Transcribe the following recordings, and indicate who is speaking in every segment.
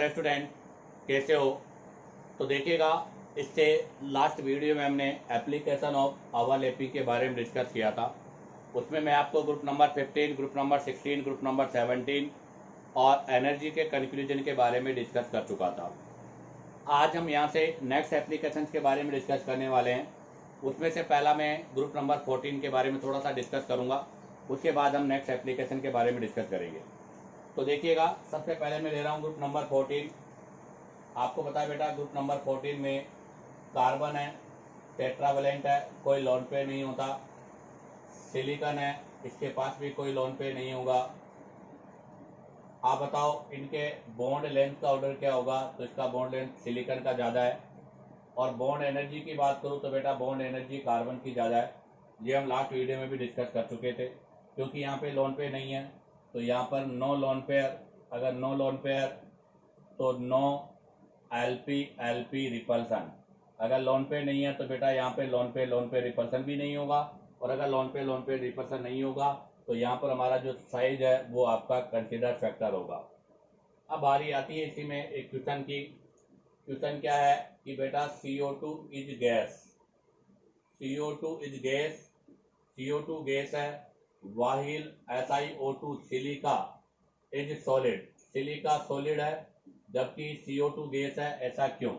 Speaker 1: Dear student, कैसे हो? तो देखिएगा, इससे लास्ट वीडियो में हमने एप्लीकेशन ऑफ ओवरलैपिंग के बारे में डिस्कस किया था। उसमें मैं आपको group number 15, group number 16, group number 17 और एनर्जी के कंक्लूजन के बारे में डिस्कस कर चुका था। आज हम यहाँ से नेक्स्ट एप्लीकेशन के बारे में डिस्कस करने वाले हैं। उसमें से पहला मैं ग्रुप नंबर 14 के बारे में थोड़ा सा डिस्कस करूँगा, उसके बाद हम नेक्स्ट एप्लीकेशन के बारे में डिस्कस करेंगे। तो देखिएगा, सबसे पहले मैं ले रहा हूँ ग्रुप नंबर 14। आपको पता है बेटा, ग्रुप नंबर 14 में कार्बन है, टेट्रावेलेंट है, कोई लोन पेयर नहीं होता। सिलिकॉन है, इसके पास भी कोई लोन पेयर नहीं होगा। आप बताओ इनके बॉन्ड लेंथ का ऑर्डर क्या होगा? तो इसका बॉन्ड लेंथ सिलिकॉन का ज़्यादा है। और बॉन्ड एनर्जी की बात करूँ तो बेटा बॉन्ड एनर्जी कार्बन की ज़्यादा है। ये हम लास्ट वीडियो में भी डिस्कस कर चुके थे। क्योंकि यहाँ पे लोन पेयर नहीं है तो यहाँ पर नो लोन पेयर। अगर नो लोन पेयर तो नो एलपी एलपी रिपल्सन। अगर लोन पेयर नहीं है तो बेटा यहाँ पे लोन पेयर रिपल्सन भी नहीं होगा। और अगर लोन पेयर रिपल्सन नहीं होगा तो यहाँ पर हमारा जो साइज है वो आपका कंसिडर फैक्टर होगा। अब बारी आती है इसी में एक क्वेश्चन की। क्वेश्चन क्या है कि बेटा CO2 is gas. CO2 is gas, CO2 gas है, वाहिल SiO2 silica is solid. Silica solid है जबकि CO2 गैस है, ऐसा क्यों?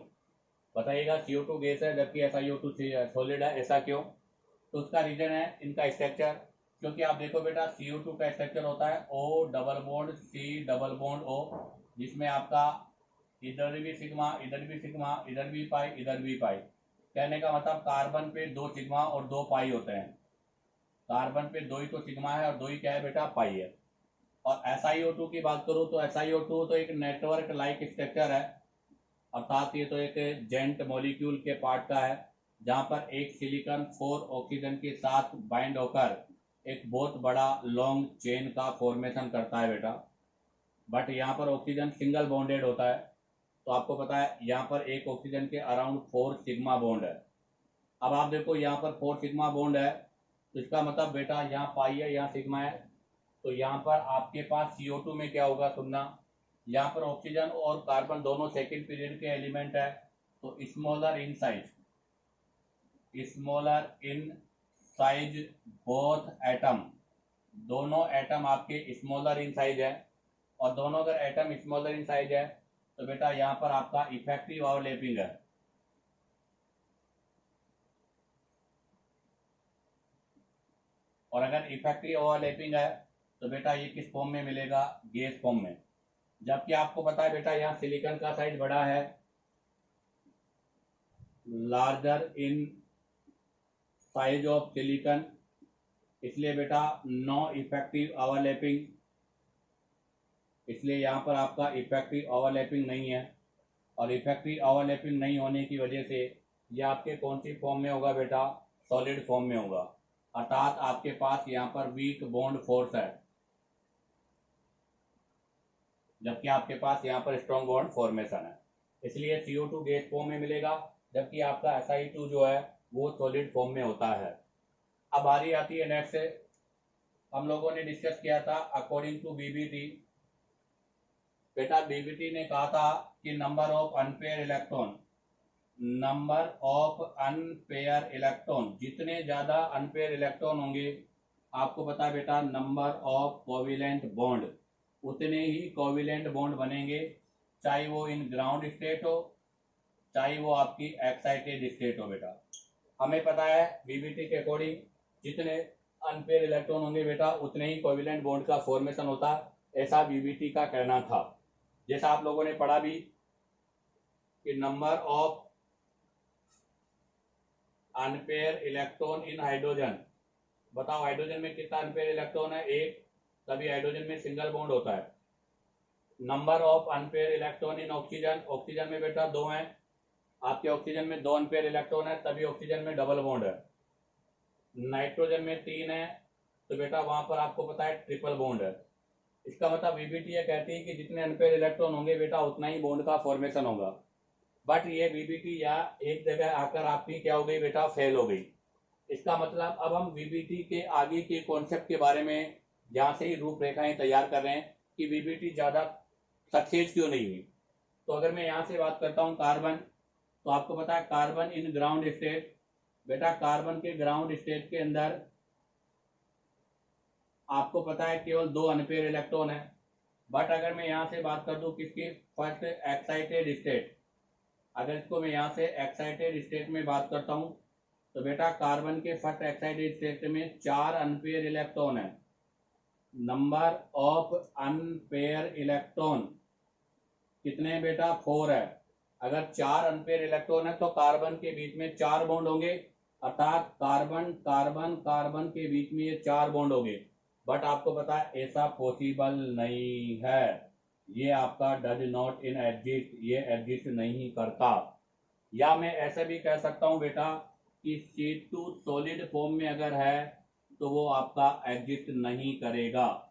Speaker 1: बताइएगा, CO2 गैस है जबकि SiO2 सॉलिड है, ऐसा क्यों? तो उसका रीजन है इनका स्ट्रक्चर। क्योंकि आप देखो बेटा, CO2 का स्ट्रक्चर होता है O double bond C double bond O, जिसमें आपका इधर भी सिग्मा, इधर भी सिग्मा, इधर भी पाई, इधर भी पाई। कहने का मतलब कार्बन पे 2 सिग्मा और 2 पाई होते हैं। कार्बन पे 2 ही तो सिग्मा है और 2 ही क्या है बेटा? पाई है। और SiO2 की बात करूं तो SiO2 तो एक नेटवर्क लाइक स्ट्रक्चर है, अर्थात ये तो एक जेंट मॉलिक्यूल के पार्ट का है, जहां पर एक सिलिकॉन 4 ऑक्सीजन के साथ बाइंड होकर एक बहुत बड़ा लॉन्ग चेन का फॉर्मेशन करता है बेटा। बट यहाँ पर ऑक्सीजन सिंगल बॉन्डेड होता है। तो आपको पता है यहाँ पर एक ऑक्सीजन के अराउंड 4 सिग्मा बॉन्ड है। अब आप देखो यहाँ पर 4 सिग्मा बॉन्ड है, तो इसका मतलब बेटा यहाँ पाई है, यहाँ सिग्मा है। तो यहाँ पर आपके पास CO2 में क्या होगा सुनना, यहाँ पर ऑक्सीजन और कार्बन दोनों सेकंड पीरियड के एलिमेंट है। तो smaller in size both atom, दोनों एटम आपके स्मॉलर इन साइज है। और दोनों अगर एटम स्मॉलर इन साइज है तो बेटा यहाँ पर आपका इफेक्टिव ओवरलैपिंग है। और अगर इफेक्टिव ओवरलैपिंग है तो बेटा ये किस फॉर्म में मिलेगा? गैस फॉर्म में। जबकि आपको पता है बेटा यहाँ सिलिकॉन का साइज बड़ा है, larger in size of silicon, इसलिए बेटा नो इफेक्टिव ओवरलैपिंग। इसलिए यहाँ पर आपका इफेक्टिव ओवरलैपिंग नहीं है। और इफेक्टिव ओवरलैपिंग नहीं होने की वजह से ये आपके कौन सी फॉर्म में होगा बेटा? सॉलिड फॉर्म में होगा। अर्थात आपके पास यहाँ पर वीक बॉन्ड फोर्स है, जबकि आपके पास यहाँ पर स्ट्रॉन्ग बॉन्ड फॉर्मेशन है। इसलिए CO2 गैस फॉर्म में मिलेगा, जबकि आपका SI2 जो है वो सॉलिड फॉर्म में होता है। अब बारी आती है नेक्स्ट से, हम लोगों ने डिस्कस किया था अकॉर्डिंग टू BBT। बेटा BBT ने कहा था कि नंबर ऑफ अनपेयर इलेक्ट्रॉन, जितने ज्यादा अनपेयर इलेक्ट्रॉन होंगे, आपको पता है बेटा नंबर ऑफ कोविलेंट बॉन्ड, उतने ही कोविलेंट बॉन्ड बनेंगे, चाहे वो इन ग्राउंड स्टेट हो, चाहे वो आपकी एक्साइटेड स्टेट हो। बेटा हमें पता है BBT के अकॉर्डिंग जितने अनपेयर इलेक्ट्रॉन होंगे बेटा उतने ही कोविलेंट बॉन्ड का फॉर्मेशन होता, ऐसा BBT का कहना था। जैसा आप लोगों ने पढ़ा भी कि number of unpaired electron in hydrogen, बताओ हाइड्रोजन में कितना अनपेयर इलेक्ट्रॉन है? एक, तभी हाइड्रोजन में सिंगल बॉन्ड होता है। Number of unpaired electron in oxygen, oxygen में बेटा 2 हैं, आपके ऑक्सीजन में 2 अनपेयर इलेक्ट्रॉन है, तभी ऑक्सीजन में डबल बॉन्ड है। नाइट्रोजन में 3 है, तो बेटा वहां पर आपको पता है ट्रिपल बॉन्ड है। इसका मतलब BBT ये कहती है कि जितने अनपेयर इलेक्ट्रॉन होंगे बेटा उतना ही बॉन्ड का फॉर्मेशन होगा। बट ये BBT या एक जगह आकर आपकी क्या हो गई बेटा? फेल हो गई। इसका मतलब अब हम BBT के आगे के कॉन्सेप्ट के बारे में जहाँ से ही रूपरेखाएं तैयार कर रहे हैं कि BBT ज्यादा सक्सेस क्यों नहीं हुई। तो अगर मैं यहाँ से बात करता हूँ कार्बन, तो आपको पता है कार्बन इन ग्राउंड स्टेट, बेटा कार्बन के ग्राउंड स्टेट के अंदर आपको पता है केवल 2 अनपेयर इलेक्ट्रॉन है। बट अगर मैं यहाँ से बात कर दूं किसकी, फर्स्ट एक्साइटेड स्टेट, अगर इसको मैं यहाँ से एक्साइटेड स्टेट में बात करता हूँ तो बेटा कार्बन के फर्स्ट एक्साइटेड स्टेट में 4 अनपेयर इलेक्ट्रॉन है। नंबर ऑफ अनपेयर इलेक्ट्रॉन कितने हैं बेटा, 4 है। अगर 4 अनपेयर इलेक्ट्रॉन है तो कार्बन के बीच में 4 बॉन्ड होंगे, अर्थात कार्बन कार्बन कार्बन के बीच में ये 4 बॉन्ड होंगे। बट आपको पता है ऐसा पॉसिबल नहीं है, ये आपका डज नॉट इन एग्जिस्ट, ये एग्जिस्ट नहीं करता। या मैं ऐसे भी कह सकता हूं बेटा कि C2 सॉलिड फॉर्म में अगर है तो वो आपका एग्जिस्ट नहीं करेगा,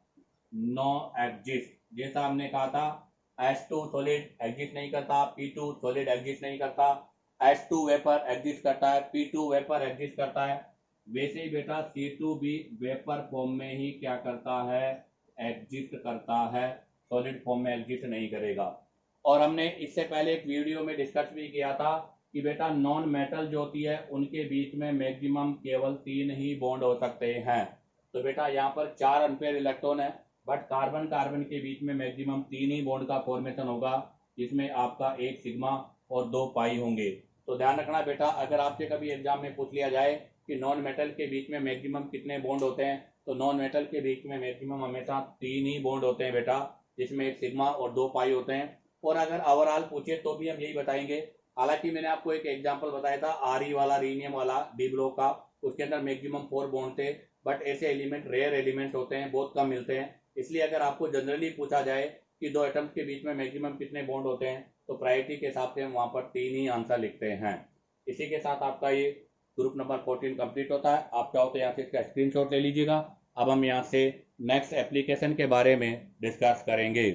Speaker 1: नो एग्जिस्ट। जैसा हमने कहा था H2 सॉलिड एग्जिस्ट नहीं करता, P2 सॉलिड एग्जिस्ट नहीं करता, H2 वेपर एग्जिस्ट करता है, P2 वेपर एग्जिस्ट करता है, वैसे ही बेटा C2 भी वेपर फॉर्म में ही क्या करता है, एग्जिस्ट करता है, सॉलिड फॉर्म में एग्जिस्ट नहीं करेगा। और हमने इससे पहले एक वीडियो में डिस्कस भी किया था कि बेटा नॉन मेटल जो होती है उनके बीच में मैक्सिमम केवल 3 ही बॉन्ड हो सकते हैं। तो बेटा यहाँ पर 4 अनपेयर इलेक्ट्रॉन है, बट कार्बन कार्बन के बीच में मैक्सिमम 3 ही बॉन्ड का फॉर्मेशन होगा, जिसमें आपका 1 सिग्मा और 2 पाई होंगे। तो ध्यान रखना बेटा, अगर आपसे कभी एग्जाम में पूछ लिया जाए कि नॉन मेटल के बीच में मैक्सिमम कितने बॉन्ड होते हैं, तो नॉन मेटल के बीच में मैक्सिमम हमेशा 3 ही बॉन्ड होते हैं बेटा, जिसमें 1 सिग्मा और 2 पाई होते हैं। और अगर ओवरऑल पूछे तो भी हम यही बताएंगे। हालांकि मैंने आपको एक एग्जांपल बताया था आरी वाला, रीनियम वाला, डी ब्लॉक का, उसके अंदर मैक्सिमम 4 बॉन्ड थे। बट ऐसे एलिमेंट रेयर एलिमेंट्स होते हैं, बहुत कम मिलते हैं। इसलिए अगर आपको जनरली पूछा जाए कि 2 एटम्स के बीच में मैक्सिमम कितने बॉन्ड होते हैं, तो प्रायोरिटी के हिसाब से हम वहां पर 3 ही आंसर लिखते हैं। इसी के साथ आपका ये ग्रुप नंबर 14 कंप्लीट होता है। आप चाहो तो यहाँ से इसका स्क्रीनशॉट ले लीजिएगा। अब हम यहाँ से नेक्स्ट एप्लीकेशन के बारे में डिस्कस करेंगे।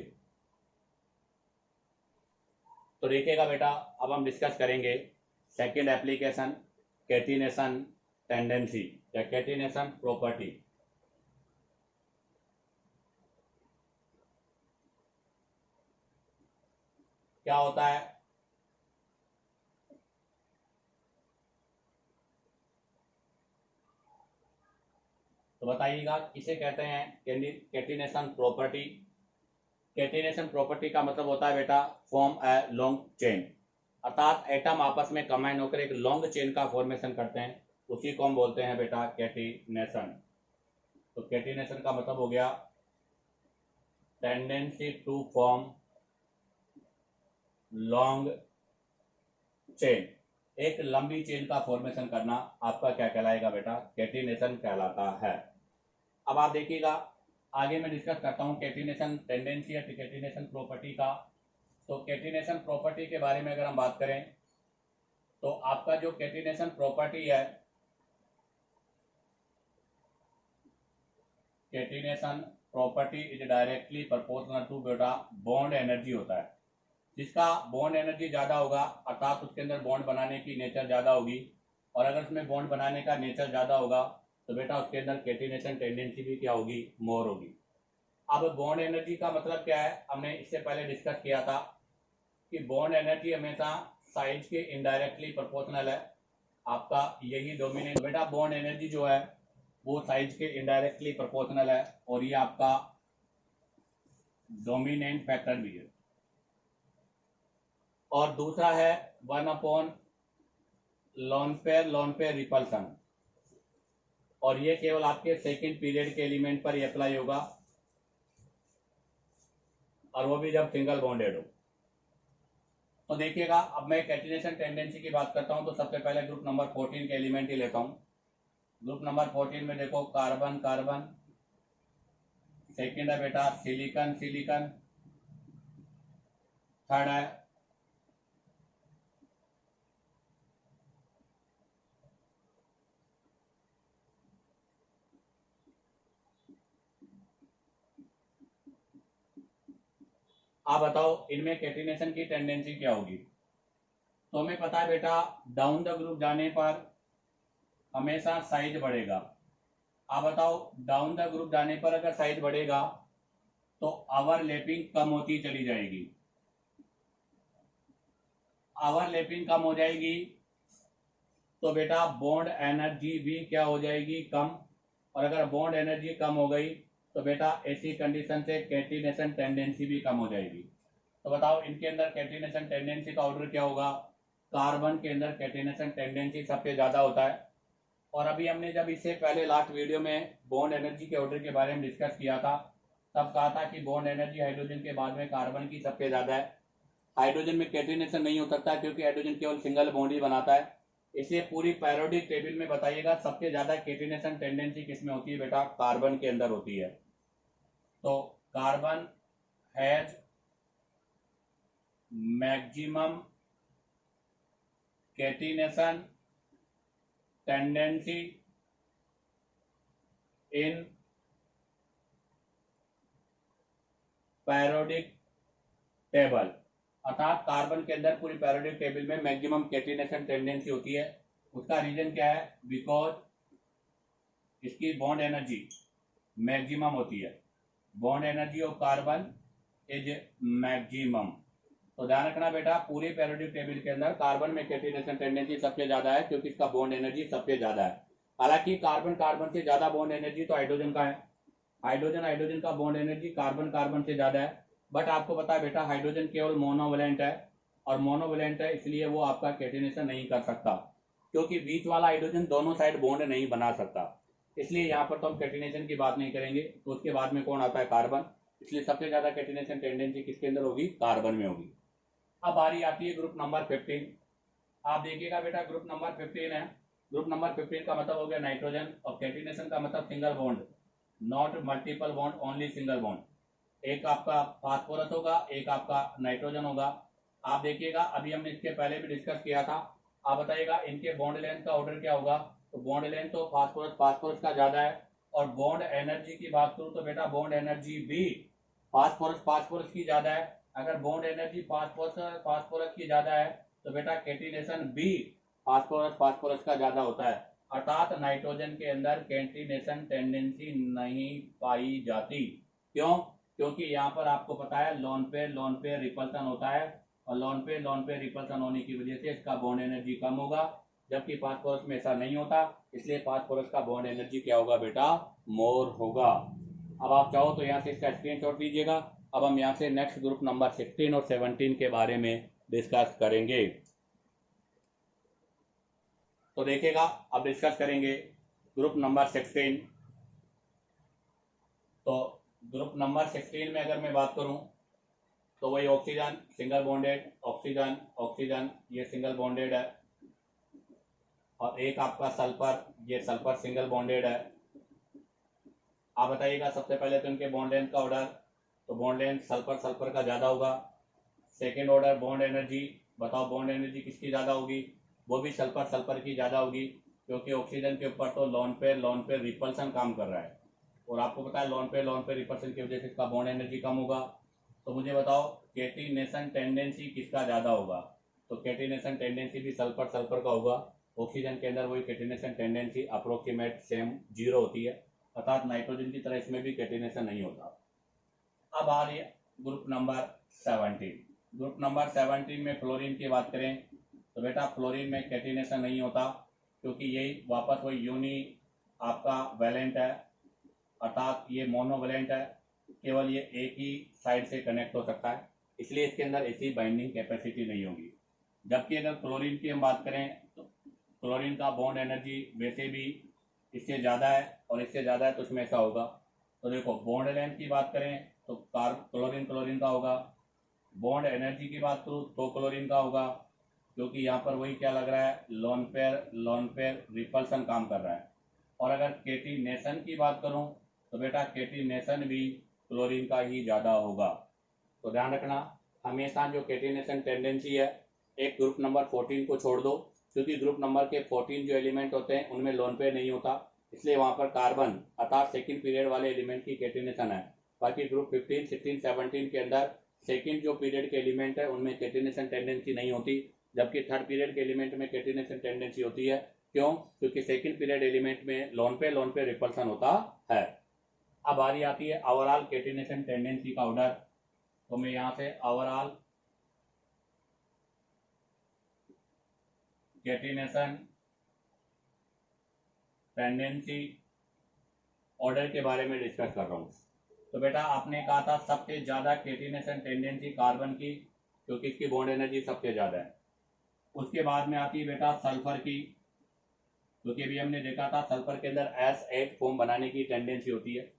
Speaker 1: तो देखिएगा बेटा, अब हम डिस्कस करेंगे सेकेंड एप्लीकेशन, कैटिनेशन टेंडेंसी या कैटिनेशन प्रॉपर्टी। क्या होता है, तो बताइएगा किसे कहते हैं कैटिनेशन प्रॉपर्टी। कैटिनेशन प्रॉपर्टी का मतलब होता है बेटा फॉर्म ए लॉन्ग चेन, अर्थात एटम आपस में कंबाइन होकर एक लॉन्ग चेन का फॉर्मेशन करते हैं, उसी को हम बोलते हैं बेटा कैटिनेशन। तो कैटिनेशन का मतलब हो गया tendency to form long chain, एक लंबी चेन का फॉर्मेशन करना आपका क्या कहलाएगा बेटा, कैटिनेशन कहलाता है। अब आप देखिएगा, आगे मैं डिस्कस करता हूं कैटिनेशन टेंडेंसी या कैटिनेशन प्रॉपर्टी का। तो कैटिनेशन प्रॉपर्टी के बारे में अगर हम बात करें तो आपका जो कैटिनेशन प्रॉपर्टी है, catenation property is directly proportional to beta bond energy होता है। जिसका बॉन्ड एनर्जी ज्यादा होगा अर्थात उसके अंदर बॉन्ड बनाने की नेचर ज्यादा होगी, और अगर उसमें बॉन्ड बनाने का नेचर ज्यादा होगा तो बेटा उसके अंदर कैटिनेशन टेंडेंसी भी क्या होगी, मोर होगी। अब बॉन्ड एनर्जी का मतलब क्या है, हमने इससे पहले डिस्कस किया था कि बॉन्ड एनर्जी हमेशा साइज के इनडायरेक्टली प्रोपोर्शनल है, आपका यही डोमिनेंट। बेटा बॉन्ड एनर्जी जो है वो साइज के इनडायरेक्टली प्रोपोर्शनल है, और ये आपका डोमिनेंट फैक्टर भी है। और दूसरा है 1/लोन पेयर रिपल्सन, और ये केवल आपके सेकेंड पीरियड के एलिमेंट पर ही अप्लाई होगा, और वो भी जब सिंगल बॉन्डेड हो। तो देखिएगा, अब मैं कैटिनेशन टेंडेंसी की बात करता हूं तो सबसे पहले ग्रुप नंबर 14 के एलिमेंट ही लेता हूं। ग्रुप नंबर 14 में देखो कार्बन कार्बन, सेकेंड है बेटा सिलिकॉन सिलिकॉन, थर्ड है आप बताओ इनमें कैटिनेशन की टेंडेंसी क्या होगी। तो हमें पता है बेटा डाउन द ग्रुप जाने पर हमेशा साइज बढ़ेगा। आप बताओ डाउन द ग्रुप जाने पर अगर साइज बढ़ेगा तो ओवरलैपिंग कम होती चली जाएगी। ओवरलैपिंग कम हो जाएगी तो बेटा बॉन्ड एनर्जी भी क्या हो जाएगी, कम। और अगर बॉन्ड एनर्जी कम हो गई तो बेटा ऐसी कंडीशन से कैटिनेशन टेंडेंसी भी कम हो जाएगी। तो बताओ इनके अंदर कैटिनेशन टेंडेंसी का ऑर्डर क्या होगा, कार्बन के अंदर कैटिनेशन टेंडेंसी सबसे ज्यादा होता है। और अभी हमने जब इससे पहले लास्ट वीडियो में बॉन्ड एनर्जी के ऑर्डर के बारे में डिस्कस किया था, तब कहा था कि बॉन्ड एनर्जी हाइड्रोजन के बाद में कार्बन की सबसे ज्यादा है। हाइड्रोजन में कैटिनेशन नहीं हो सकता क्योंकि हाइड्रोजन केवल सिंगल बॉन्ड ही बनाता है। इसलिए पूरी पैरियोडिक टेबल में बताइएगा सबसे ज्यादा कैटिनेशन टेंडेंसी किसमें होती है बेटा, कार्बन के अंदर होती है। तो carbon has maximum catenation tendency in periodic table, अर्थात कार्बन के अंदर पूरी पैरियोडिक टेबल में मैक्सिमम कैटिनेशन टेंडेंसी होती है। उसका रीजन क्या है, बिकॉज इसकी बॉन्ड एनर्जी मैक्सिमम होती है। Bond energy of carbon is maximum. तो ध्यान रखना बेटा, पूरी पैरियोडिक टेबल के अंदर कार्बन में कैटिनेशन टेंडेंसी सबसे ज्यादा है क्योंकि इसका बॉन्ड एनर्जी सबसे ज्यादा है। हालांकि कार्बन कार्बन से ज्यादा बॉन्ड एनर्जी तो हाइड्रोजन का है, हाइड्रोजन का बॉन्ड एनर्जी कार्बन से ज्यादा है। बट आपको पता है बेटा हाइड्रोजन केवल मोनोवैलेंट है, और मोनोवैलेंट है इसलिए वो आपका कैटिनेशन नहीं कर सकता, क्योंकि बीच वाला हाइड्रोजन दोनों साइड बॉन्ड नहीं बना सकता। इसलिए यहाँ पर तो हम कैटिनेशन की बात नहीं करेंगे। तो उसके बाद में कौन आता है, कार्बन। इसलिए सबसे ज्यादा कैटिनेशन टेंडेंसी किसके अंदर होगी, कार्बन में होगी। अब बारी आती है ग्रुप नंबर 15। आप देखिएगा बेटा ग्रुप नंबर 15 है। ग्रुप नंबर 15 का मतलब हो गया नाइट्रोजन, और कैटिनेशन का मतलब single bond, not multiple bond, only single bond. एक आपका फास्फोरस होगा, एक आपका नाइट्रोजन होगा। आप देखिएगा अभी हमने इसके पहले भी डिस्कस किया था। आप बताइएगा इनके बॉन्ड लेंथ का ऑर्डर क्या होगा। तो बॉन्ड लेंथ तो फास्फोरस का ज्यादा है। और बॉन्ड एनर्जी की बात करूं तो बेटा बॉन्ड एनर्जी भी फास्फोरस की ज्यादा है। अगर बॉन्ड एनर्जी फास्फोरस की ज्यादा है तो बेटा कैटिनेशन भी फास्फोरस का ज्यादा होता है। अर्थात नाइट्रोजन के अंदर कैटिनेशन टेंडेंसी नहीं पाई जाती। क्यों, क्योंकि यहाँ पर आपको पता है लोन पे रिपल्सन होता है, और लोन पे रिपल्सन होने की वजह से इसका बॉन्ड एनर्जी कम होगा, जबकि फास्फोरस में ऐसा नहीं होता। इसलिए फास्फोरस का बॉन्ड एनर्जी क्या होगा बेटा, मोर होगा। अब आप चाहो तो यहाँ से इसका स्क्रीनशॉट लीजिएगा। अब हम यहाँ से नेक्स्ट ग्रुप नंबर 16 और 17 के बारे में डिस्कस करेंगे। तो देखिएगा अब डिस्कस करेंगे ग्रुप नंबर 16। तो ग्रुप नंबर 16 में अगर मैं बात करूं तो वही oxygen single bonded, oxygen oxygen ये सिंगल बॉन्डेड है, और एक आपका सल्फर, ये सल्फर सिंगल बॉन्डेड है। आप बताइएगा सबसे पहले तो इनके बॉन्ड लेंथ का ऑर्डर, तो बॉन्ड लेंथ सल्फर का ज्यादा होगा। सेकेंड ऑर्डर बॉन्ड एनर्जी, बताओ बॉन्ड एनर्जी किसकी ज्यादा होगी, वो भी सल्फर की ज्यादा होगी, क्योंकि ऑक्सीजन के ऊपर तो लोन पे रिपल्सन काम कर रहा है, और आपको पता है लोन पे रिपल्सन की वजह से इसका बॉन्ड एनर्जी कम होगा। तो मुझे बताओ कैटिनेशन टेंडेंसी किसका ज्यादा होगा। तो कैटिनेशन टेंडेंसी भी सल्फर का होगा। ऑक्सीजन के अंदर वही कैटिनेशन टेंडेंसी अप्रोक्सीमेट सेम 0 होती है, अर्थात नाइट्रोजन की तरह इसमें भी कैटिनेशन नहीं होता। अब आ रही है ग्रुप नंबर 17। ग्रुप नंबर 17 में फ्लोरीन की बात करें तो बेटा फ्लोरीन में कैटिनेशन नहीं होता, क्योंकि यही वापस वही यूनी आपका वैलेंट है, अर्थात ये मोनोवैलेंट है, केवल ये एक ही साइड से कनेक्ट हो सकता है, इसलिए इसके अंदर ऐसी बाइंडिंग कैपेसिटी नहीं होगी। जबकि अगर क्लोरीन की हम बात करें तो क्लोरीन का बॉन्ड एनर्जी वैसे भी इससे ज़्यादा है, और इससे ज़्यादा है तो उसमें ऐसा होगा। तो देखो बॉन्ड लेंथ की बात करें तो क्लोरीन का होगा। बॉन्ड एनर्जी की बात करूँ तो क्लोरीन का होगा, क्योंकि यहाँ पर वही क्या लग रहा है, लोन पेयर रिपल्सन काम कर रहा है। और अगर कैटिनेशन की बात करूँ तो बेटा कैटिनेशन भी क्लोरीन का ही ज़्यादा होगा। तो ध्यान रखना हमेशा जो कैटिनेशन टेंडेंसी है, एक ग्रुप नंबर 14 को छोड़ दो, क्योंकि ग्रुप नंबर के 14 जो एलिमेंट होते हैं उनमें लोन पेयर नहीं होता, इसलिए वहां पर कार्बन अर्थात सेकंड पीरियड वाले एलिमेंट की कैटिनेशन है। बाकी ग्रुप 15, 16, 17 के अंदर सेकंड जो पीरियड के एलिमेंट है उनमें कैटिनेशन टेंडेंसी नहीं होती, जबकि थर्ड पीरियड के एलिमेंट में कैटिनेशन टेंडेंसी होती है। क्यों, क्योंकि सेकंड पीरियड एलिमेंट में लोन पे रिपल्सन होता है। अब बारी आती है ओवरऑल कैटिनेशन टेंडेंसी का ऑर्डर। तो मैं यहाँ से ओवरऑल कैटिनेशन टेंडेंसी ऑर्डर के बारे में डिस्कस कर रहा हूँ। तो बेटा आपने कहा था सबसे ज़्यादा कैटिनेशन टेंडेंसी कार्बन की, क्योंकि इसकी बॉन्ड एनर्जी सबसे ज़्यादा है। उसके बाद में आती है बेटा सल्फर की, क्योंकि अभी हमने देखा था सल्फर के अंदर S8 फॉर्म बनाने की टेंडेंसी होती है।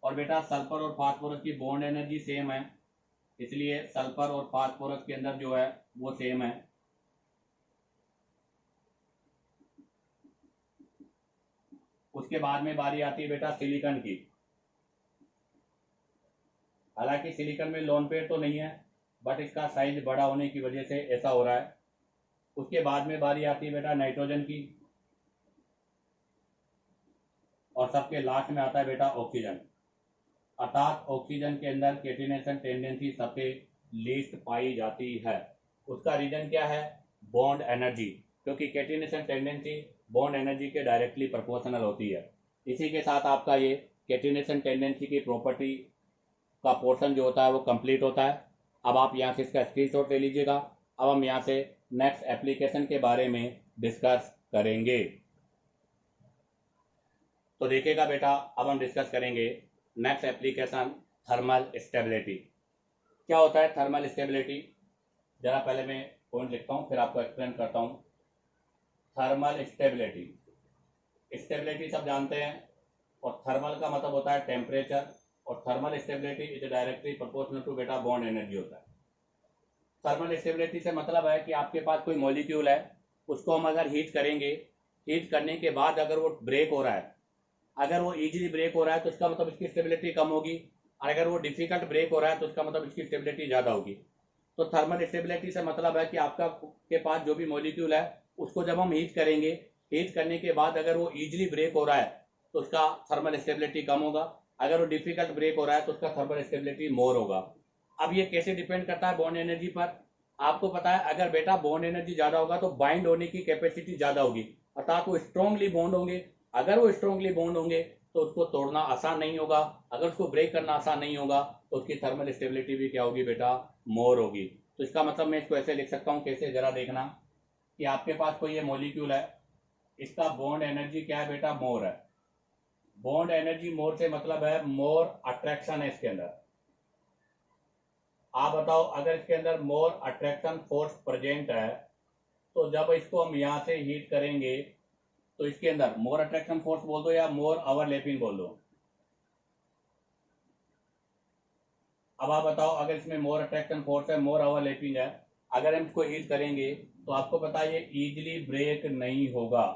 Speaker 1: और बेटा सल्फर और फास्फोरस की बॉन्ड एनर्जी सेम है, इसलिए सल्फर और फास्फोरस के अंदर जो है वो सेम है। उसके बाद में बारी आती है बेटा सिलिकॉन की। हालांकि सिलिकॉन में लोन पेयर तो नहीं है, बट इसका साइज बड़ा होने की वजह से ऐसा हो रहा है। उसके बाद में बारी आती है बेटा नाइट्रोजन की, और सबके लास्ट में आता है बेटा ऑक्सीजन। अर्थात ऑक्सीजन के अंदर कैटिनेशन टेंडेंसी सबसे लीस्ट पाई जाती है। उसका रीजन क्या है? बॉन्ड एनर्जी, क्योंकि कैटिनेशन टेंडेंसी बॉन्ड एनर्जी के डायरेक्टली प्रोपोर्शनल होती है। इसी के साथ आपका ये कैटिनेशन टेंडेंसी की प्रॉपर्टी का पोर्शन जो होता है वो कंप्लीट होता है। अब आप यहाँ से इसका स्क्रीनशॉट ले लीजिएगा। अब हम यहाँ से नेक्स्ट एप्लीकेशन के बारे में डिस्कस करेंगे। तो देखिएगा बेटा, अब हम डिस्कस करेंगे नेक्स्ट एप्लीकेशन थर्मल स्टेबिलिटी। क्या होता है थर्मल स्टेबिलिटी? जरा पहले मैं पॉइंट लिखता हूँ, फिर आपको एक्सप्लेन करता हूँ। थर्मल स्टेबिलिटी, स्टेबिलिटी सब जानते हैं, और थर्मल का मतलब होता है टेम्परेचर, और thermal stability is directly proportional to beta bond energy होता है। थर्मल स्टेबिलिटी से मतलब है कि आपके पास कोई मॉलिक्यूल है, उसको हम अगर हीट करेंगे, हीट करने के बाद अगर वो ब्रेक हो रहा है, अगर वो इजीली ब्रेक हो रहा है तो इसका मतलब इसकी स्टेबिलिटी कम होगी, और अगर वो डिफिकल्ट ब्रेक हो रहा है तो इसका मतलब इसकी स्टेबिलिटी ज़्यादा होगी। तो थर्मल स्टेबिलिटी से मतलब है कि आपका के पास जो भी मॉलिक्यूल है उसको जब हम हीट करेंगे, हीट करने के बाद अगर वो इजीली ब्रेक हो रहा है तो उसका थर्मल स्टेबिलिटी कम होगा, अगर वो डिफिकल्ट ब्रेक हो रहा है तो उसका थर्मल स्टेबिलिटी मोर होगा। अब ये कैसे डिपेंड करता है बॉन्ड एनर्जी पर? आपको पता है अगर बेटा बॉन्ड एनर्जी ज़्यादा होगा तो बाइंड होने की कैपेसिटी ज़्यादा होगी, अर्थात वो स्ट्रांगली बॉन्ड होंगे। अगर वो स्ट्रांगली बॉन्ड होंगे तो उसको तोड़ना आसान नहीं होगा, अगर उसको ब्रेक करना आसान नहीं होगा तो उसकी थर्मल स्टेबिलिटी भी क्या होगी बेटा? मोर होगी। तो इसका मतलब मैं इसको ऐसे लिख सकता हूँ, कैसे जरा देखना, कि आपके पास कोई ये मॉलिक्यूल है, इसका बॉन्ड एनर्जी क्या है बेटा? मोर है। बॉन्ड एनर्जी मोर से मतलब है मोर अट्रैक्शन है इसके अंदर। आप बताओ, अगर इसके अंदर मोर अट्रैक्शन फोर्स प्रेजेंट है तो जब इसको हम यहाँ से हीट करेंगे तो इसके अंदर मोर अट्रैक्शन फोर्स बोल दो या मोर ओवरलैपिंग बोल दो। अब आप बताओ, अगर इसमें मोर अट्रैक्शन फोर्स है, मोर ओवरलैपिंग है, अगर हम इसको हीट करेंगे तो आपको पता है ये इजीली ब्रेक नहीं होगा,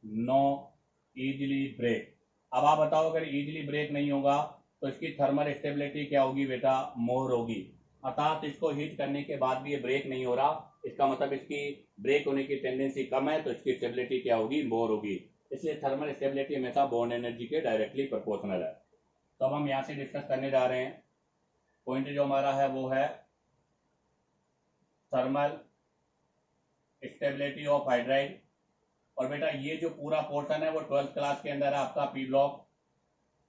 Speaker 1: नो इजीली ब्रेक। अब आप बताओ, अगर इजीली ब्रेक नहीं होगा तो इसकी थर्मल स्टेबिलिटी क्या होगी बेटा? मोर होगी। अर्थात इसको हीट करने के बाद भी ये ब्रेक नहीं हो रहा, इसका मतलब इसकी ब्रेक होने की टेंडेंसी कम है, तो इसकी स्टेबिलिटी क्या होगी? मोर होगी। इसलिए थर्मल स्टेबिलिटी हमेशा बॉन्ड एनर्जी के डायरेक्टली प्रोपोर्शनल है। तो अब हम यहाँ से डिस्कस करने जा रहे हैं। पॉइंट जो हमारा है वो है थर्मल स्टेबिलिटी ऑफ हाइड्राइड। और बेटा ये जो पूरा पोर्शन है वो 12th क्लास के अंदर है आपका पी ब्लॉक।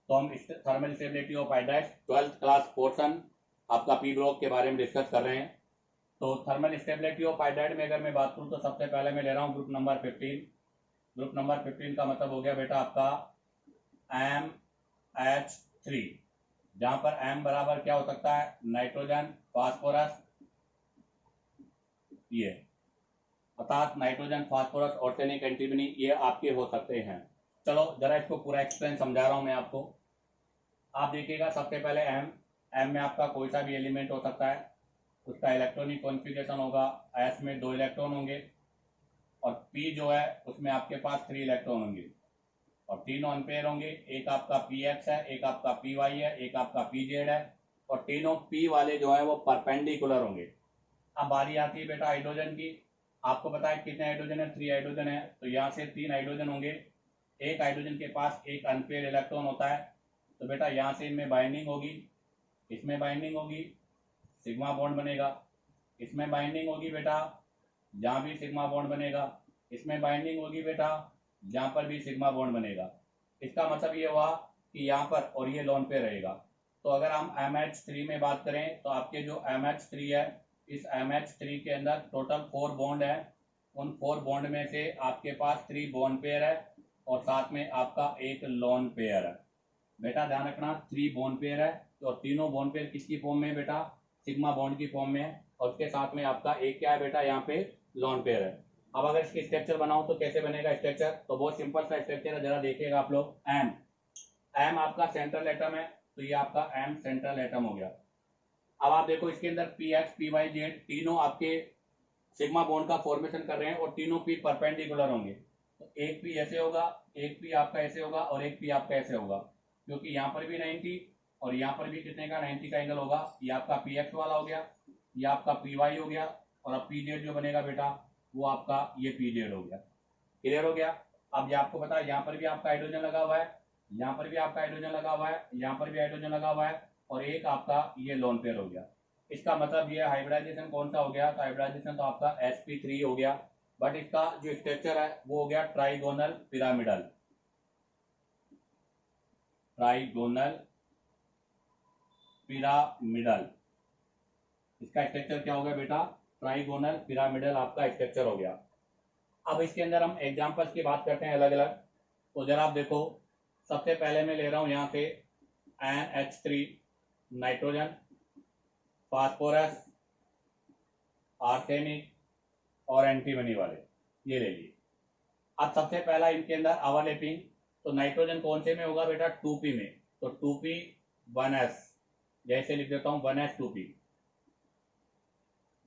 Speaker 1: तो हम thermal stability of hydride 12th class portion आपका पी ब्लॉक के बारे में डिस्कस कर रहे हैं। तो थर्मल स्टेबिलिटी ऑफ हाइड्राइड में अगर मैं बात करूं तो सबसे पहले मैं ले रहा हूं ग्रुप नंबर 15। ग्रुप नंबर 15 का मतलब हो गया बेटा आपका MH3, जहां पर M बराबर क्या हो सकता है? नाइट्रोजन, फास्फोरस, ये अर्थात नाइट्रोजन, फास्फोरस, ऑर्गेनिक एंटीमनी, ये आपके हो सकते हैं। चलो जरा इसको पूरा एक्सप्लेन समझा रहा हूं मैं आपको। आप देखिएगा, सबसे पहले एम में आपका कोई सा भी एलिमेंट हो सकता है, उसका इलेक्ट्रॉनिक कॉन्फ़िगरेशन होगा, एस में 2 इलेक्ट्रॉन होंगे, और पी जो है उसमें आपके पास 3 इलेक्ट्रॉन होंगे, और तीनों अनपेयर होंगे। एक आपका पी एक्स है, एक आपका पी वाई है, एक आपका पी जेड है, और तीनों पी वाले जो है वो परपेंडिकुलर होंगे। अब बारी आती है बेटा हाइड्रोजन की। आपको पता है कितने हाइड्रोजन है? 3 हाइड्रोजन है, तो यहाँ से 3 हाइड्रोजन होंगे। एक हाइड्रोजन के पास एक अनपेयर इलेक्ट्रॉन होता है, तो बेटा यहाँ से इनमें बाइंडिंग होगी, इसमें बाइंडिंग होगी, सिग्मा बॉन्ड बनेगा। इसमें बाइंडिंग होगी बेटा, जहाँ भी सिग्मा बॉन्ड बनेगा। इसमें बाइंडिंग होगी बेटा, जहाँ पर भी सिग्मा बॉन्ड बनेगा। इसका मतलब ये हुआ कि यहाँ पर और ये लोन पे रहेगा। तो अगर हम MH3 में बात करें तो आपके जो MH3 है, इस MH3 के अंदर टोटल 4 बॉन्ड है, उन 4 बॉन्ड में से आपके पास 3 बॉन्ड पेयर है और साथ में आपका एक लोन पेयर है। बेटा ध्यान रखना 3 बॉन्ड पेयर है तो तीनों बॉन्ड पेयर किसकी फॉर्म में है बेटा, सिग्मा बॉन्ड की फॉर्म में है, और उसके साथ में आपका एक क्या है बेटा, यहाँ पे लोन पेयर है। अब अगर इसकी स्ट्रक्चर बनाऊं तो कैसे बनेगा स्ट्रक्चर, तो बहुत सिंपल सा स्ट्रक्चर है, जरा देखिएगा आप लोग। एम, एम आपका सेंट्रल एटम है, तो ये आपका एम सेंट्रल एटम हो गया। अब आप देखो इसके अंदर p x p y z तीनों आपके सिग्मा बॉन्ड का फॉर्मेशन कर रहे हैं और तीनों पी परपेंडिकुलर होंगे। तो एक पी ऐसे होगा, एक पी आपका ऐसे होगा और एक पी आपका ऐसे होगा, क्योंकि यहाँ पर भी 90 और यहाँ पर भी कितने का 90 का एंगल होगा। ये आपका पी एक्स वाला हो गया, ये आपका पी वाई हो गया, और अब पी जेड जो बनेगा बेटा वो आपका ये पी जेड हो गया। क्लियर हो गया। अब ये आपको पता है यहाँ पर भी आपका हाइड्रोजन लगा हुआ है, यहाँ पर भी आपका हाइड्रोजन लगा हुआ है, यहाँ पर भी हाइड्रोजन लगा हुआ है, और एक आपका ये लोन पेयर हो गया। इसका मतलब ये हाइब्रिडाइजेशन कौन सा हो गया, तो हाइब्रिडाइजेशन तो आपका sp3 हो गया, बट इसका जो स्ट्रक्चर है वो हो गया ट्राइगोनल पिरामिडल। ट्राइगोनल पिरामिडल, इसका स्ट्रक्चर क्या हो गया बेटा, ट्राइगोनल पिरामिडल आपका स्ट्रक्चर हो गया। अब इसके अंदर हम एग्जांपल्स की बात करते हैं अलग अलग। तो जरा आप देखो, सबसे पहले मैं ले रहा हूं यहां से NH3 नाइट्रोजन, फास्फोरस, आर्सेनिक और एंटीमनी वाले, ये ले लिए। अब सबसे पहला इनके अंदर ओवरलैपिंग, तो नाइट्रोजन कौन से में होगा बेटा, 2p में, तो 2p 1s, जैसे लिख देता हूं 1s 2p,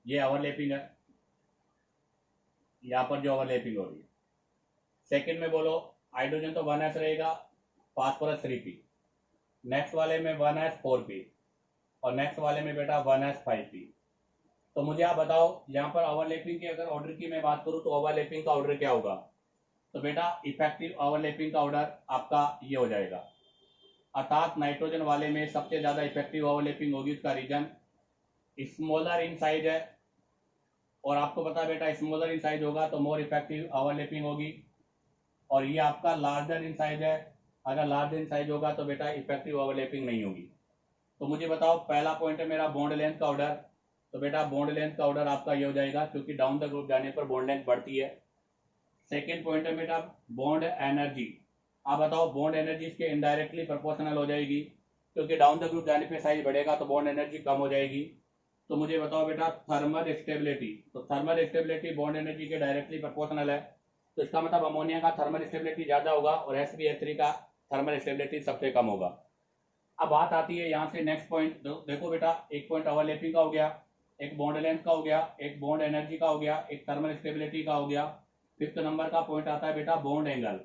Speaker 1: ये ओवरलैपिंग है, यहाँ पर जो ओवरलैपिंग हो रही है। सेकंड में बोलो हाइड्रोजन तो 1s रहेगा, फास्फोरस 3p, नेक्स्ट वाले में 1s 4p और नेक्स्ट वाले में बेटा 1s 5p। तो मुझे आप बताओ यहाँ पर ओवरलैपिंग के अगर ऑर्डर की मैं बात करूँ तो ओवरलैपिंग का ऑर्डर क्या होगा, तो बेटा इफेक्टिव ओवरलैपिंग का ऑर्डर आपका ये हो जाएगा, अर्थात नाइट्रोजन वाले में सबसे ज्यादा इफेक्टिव ओवरलैपिंग होगी। उसका रीजन स्मॉलर इन साइज है, और आपको पता है बेटा स्मॉलर इन साइज होगा तो मोर इफेक्टिव ओवरलैपिंग होगी, और ये आपका लार्जर इन साइज है, अगर लार्जर इन साइज होगा तो बेटा इफेक्टिव ओवरलैपिंग नहीं होगी। तो मुझे बताओ पहला पॉइंट है मेरा बॉन्ड लेंथ का ऑर्डर, तो बेटा बॉन्ड लेंथ का ऑर्डर आपका ये हो जाएगा, क्योंकि डाउन द ग्रुप जाने पर बॉन्ड लेंथ बढ़ती है। सेकेंड पॉइंट है बेटा बॉन्ड एनर्जी, आप बताओ बॉन्ड एनर्जी इसके इनडायरेक्टली प्रोपोर्शनल हो जाएगी, क्योंकि डाउन द ग्रुप जाने पे साइज बढ़ेगा तो बॉन्ड एनर्जी कम हो जाएगी। तो मुझे बताओ बेटा थर्मल स्टेबिलिटी, तो थर्मल स्टेबिलिटी बॉन्ड एनर्जी के डायरेक्टली प्रोपोर्शनल है, तो इसका मतलब अमोनिया का थर्मल स्टेबिलिटी ज्यादा होगा और sbh3 का थर्मल स्टेबिलिटी सबसे कम होगा। अब बात आती है यहाँ से नेक्स्ट पॉइंट, देखो बेटा एक पॉइंट ओवरलैपिंग का हो गया, एक बॉन्ड लेंथ का हो गया, एक बॉन्ड एनर्जी का हो गया, एक थर्मल स्टेबिलिटी का हो गया। फिफ्थ नंबर का पॉइंट आता है बेटा बॉन्ड एंगल,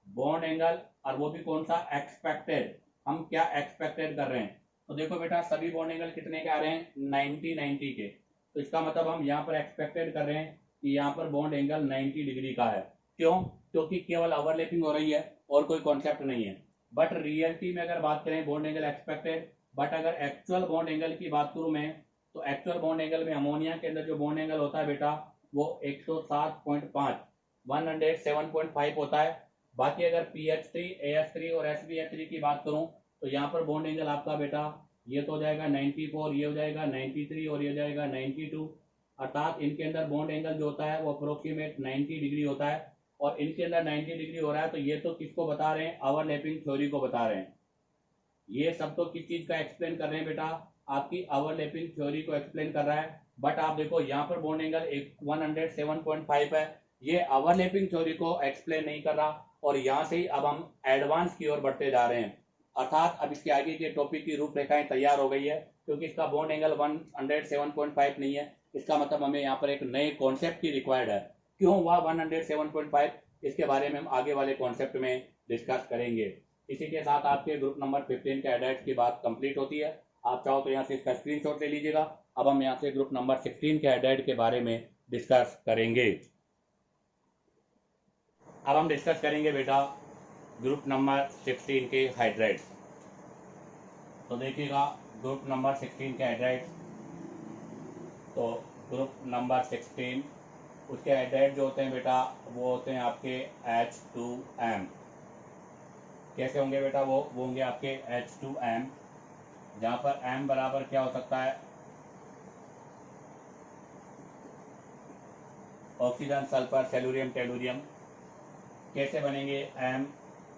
Speaker 1: बॉन्ड एंगल, और वो भी कौन सा, एक्सपेक्टेड, हम क्या एक्सपेक्टेड कर रहे हैं। तो देखो बेटा सभी बॉन्ड एंगल कितने के आ रहे हैं, 90 के, तो इसका मतलब हम यहाँ पर एक्सपेक्टेड कर रहे हैं कि यहाँ पर बॉन्ड एंगल 90 डिग्री का है। क्यों, क्योंकि केवल ओवरलैपिंग हो रही है और कोई कॉन्सेप्ट नहीं है। बट रियलिटी में अगर बात करें बॉन्ड एंगल एक्सपेक्टेड, बट अगर एक्चुअल बॉन्ड एंगल की बात करूं मैं, तो एक्चुअल बॉन्ड एंगल में अमोनिया के अंदर जो बॉन्ड एंगल होता है बेटा वो 107.5 107.5 होता है। बाकी अगर PH3 AH3 और SbH3 की बात करूं तो यहाँ पर बॉन्ड एंगल आपका बेटा ये तो हो जाएगा 94, ये हो जाएगा 93 और ये हो जाएगा 92, अर्थात इनके अंदर बॉन्ड एंगल जो होता है वो अप्रोक्सीमेट 90 डिग्री होता है, और इनके अंदर 90 डिग्री हो रहा है, तो ये तो किसको बता रहे हैं, ओवरलैपिंग थ्योरी को बता रहे हैं। ये सब तो किस चीज का एक्सप्लेन कर रहे हैं बेटा, आपकी ओवरलैपिंग थ्योरी को एक्सप्लेन कर रहा है। बट आप देखो यहाँ पर बॉन्ड एंगल 107.5 है, ये ओवरलैपिंग थ्योरी को एक्सप्लेन नहीं कर रहा, और यहाँ से ही अब हम एडवांस की ओर बढ़ते जा रहे हैं, अर्थात अब इसके आगे के टॉपिक की रूपरेखाएं तैयार हो गई है, क्योंकि इसका बॉन्ड एंगल 107.5 नहीं है, इसका मतलब हमें यहाँ पर एक नए कॉन्सेप्ट की रिक्वायर्ड है। क्यों हुआ 107.5, इसके बारे में हम आगे वाले कॉन्सेप्ट में डिस्कस करेंगे। इसी के साथ आपके ग्रुप नंबर 15 के एडाइट्स की बात कंप्लीट होती है। आप चाहो तो यहाँ से इसका स्क्रीनशॉट ले लीजिएगा। अब हम यहाँ से ग्रुप नंबर 16 के एडाइट के बारे में डिस्कस करेंगे। अब हम डिस्कस करेंगे बेटा ग्रुप नंबर 16 के हाइड्राइड्स। तो देखिएगा ग्रुप नंबर 16 के हाइड्राइड्स, तो ग्रुप नंबर 16 उसके हाइड्राइड जो होते हैं बेटा वो होते हैं आपके H2M। कैसे होंगे बेटा, वो होंगे आपके H2M, जहाँ पर M बराबर क्या हो सकता है, ऑक्सीजन, सल्फर, सेलुरियम, टेलुरियम कैसे बनेंगे? एम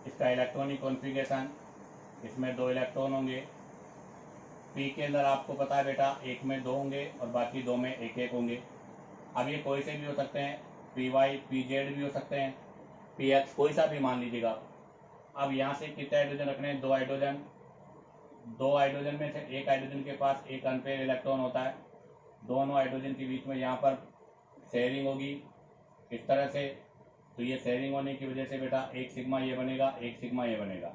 Speaker 1: इसका इलेक्ट्रॉनिक कॉन्फ़िगरेशन, इसमें 2 इलेक्ट्रॉन होंगे। पी के अंदर आपको पता है बेटा एक में 2 होंगे और बाकी 2 में एक एक होंगे। अब ये कोई से भी हो सकते हैं, पी वाई पी जेड भी हो सकते हैं, पी एक्स कोई सा भी मान लीजिएगा। अब यहाँ से कितने हाइड्रोजन रखने हैं? 2 हाइड्रोजन। 2 हाइड्रोजन में से एक हाइड्रोजन के पास एक अनपेयर इलेक्ट्रॉन होता है। दोनों हाइड्रोजन के बीच में यहाँ पर शेयरिंग होगी इस तरह से। तो ये शेयरिंग होने की वजह से बेटा एक सिग्मा ये बनेगा, एक सिग्मा ये बनेगा,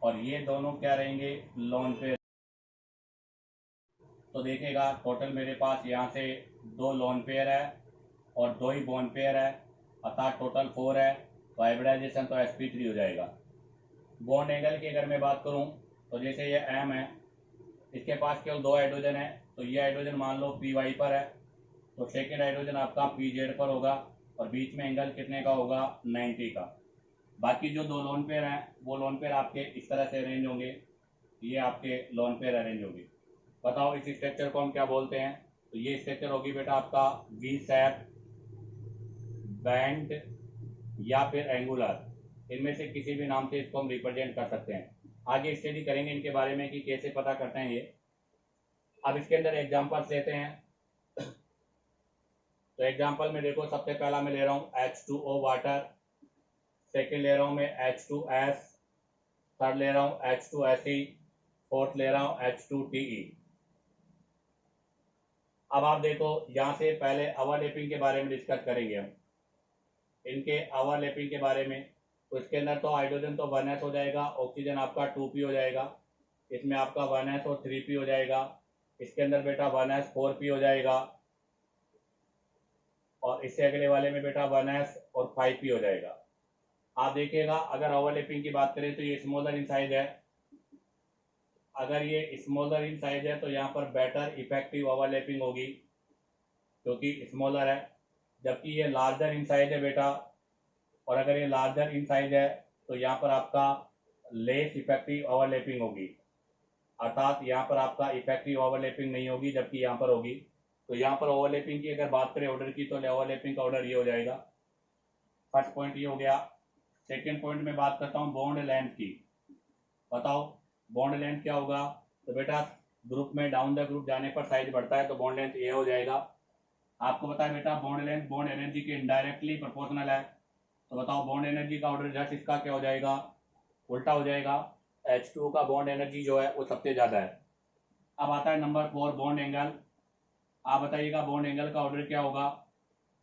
Speaker 1: और ये दोनों क्या रहेंगे? Lone pair. तो देखिएगा टोटल मेरे पास यहाँ से 2 लोन पेयर है और 2 ही बॉन्ड पेयर है, अर्थात टोटल 4 है। तो हाइब्रिडाइजेशन तो sp3 हो जाएगा। बॉन्ड एंगल की अगर मैं बात करूँ तो जैसे ये m है, इसके पास केवल 2 हाइड्रोजन है, तो ये हाइड्रोजन मान लो पी वाई पर है, तो सेकेंड हाइड्रोजन आपका पी जेड पर होगा और बीच में एंगल कितने का होगा? 90 का। बाकी जो 2 लोन पेयर हैं वो लोन पेयर आपके इस तरह से अरेंज होंगे, ये आपके लोन पेयर अरेंज होंगे। बताओ इस स्ट्रक्चर को हम क्या बोलते हैं? तो ये स्ट्रक्चर होगी बेटा आपका वी शेप, बैंड या फिर एंगुलर, इनमें से किसी भी नाम से इसको हम रिप्रेजेंट कर सकते हैं। आगे स्टडी करेंगे इनके बारे में कि कैसे पता करते हैं ये। अब इसके अंदर एग्जांपल्स लेते हैं। तो एग्जांपल में देखो, सबसे पहला मैं ले रहा हूँ H2O वाटर, सेकेंड ले रहा हूँ मैं H2S, थर्ड ले रहा हूँ H2Se, फोर्थ ले रहा हूँ H2Te। अब आप देखो यहाँ से पहले ओवरलैपिंग के बारे में डिस्कस करेंगे हम, इनके ओवरलैपिंग के बारे में। तो इसके अंदर तो हाइड्रोजन तो 1s हो जाएगा, ऑक्सीजन आपका 2p हो जाएगा, इसमें आपका 1s और 3p हो जाएगा, इसके अंदर बेटा 1s 4p हो जाएगा, और इससे अगले वाले में बेटा 1s और 5p हो जाएगा। आप देखिएगा अगर ओवरलैपिंग की बात करें तो ये स्मॉलर इन साइज है, अगर ये स्मॉलर इन साइज है तो यहाँ पर बेटर इफेक्टिव ओवरलैपिंग होगी क्योंकि स्मॉलर है, जबकि ये लार्जर इन साइज है बेटा, और अगर ये लार्जर इन साइज है तो यहाँ पर आपका लेस इफेक्टिव ओवरलैपिंग होगी, अर्थात यहाँ पर आपका इफेक्टिव ओवरलैपिंग नहीं होगी जबकि यहाँ पर होगी। तो यहाँ पर ओवरलैपिंग की अगर बात करें ऑर्डर की, तो ओवरलैपिंग का ऑर्डर ये हो जाएगा। फर्स्ट पॉइंट ये हो गया। सेकेंड पॉइंट में बात करता हूँ बॉन्ड लेंथ की। बताओ बॉन्ड लेंथ क्या होगा? तो बेटा ग्रुप में डाउन द ग्रुप जाने पर साइज बढ़ता है, तो बॉन्ड लेंथ ये हो जाएगा। आपको पता है बेटा बॉन्ड लेंथ बॉन्ड एनर्जी के इनडायरेक्टली प्रोपोर्शनल है। तो बताओ बॉन्ड एनर्जी का ऑर्डर जस्ट इसका क्या हो जाएगा? उल्टा हो जाएगा। H2O का बॉन्ड एनर्जी जो है वो सबसे ज़्यादा है। अब आता है नंबर 4 बॉन्ड एंगल। आप बताइएगा बॉन्ड एंगल का ऑर्डर क्या होगा?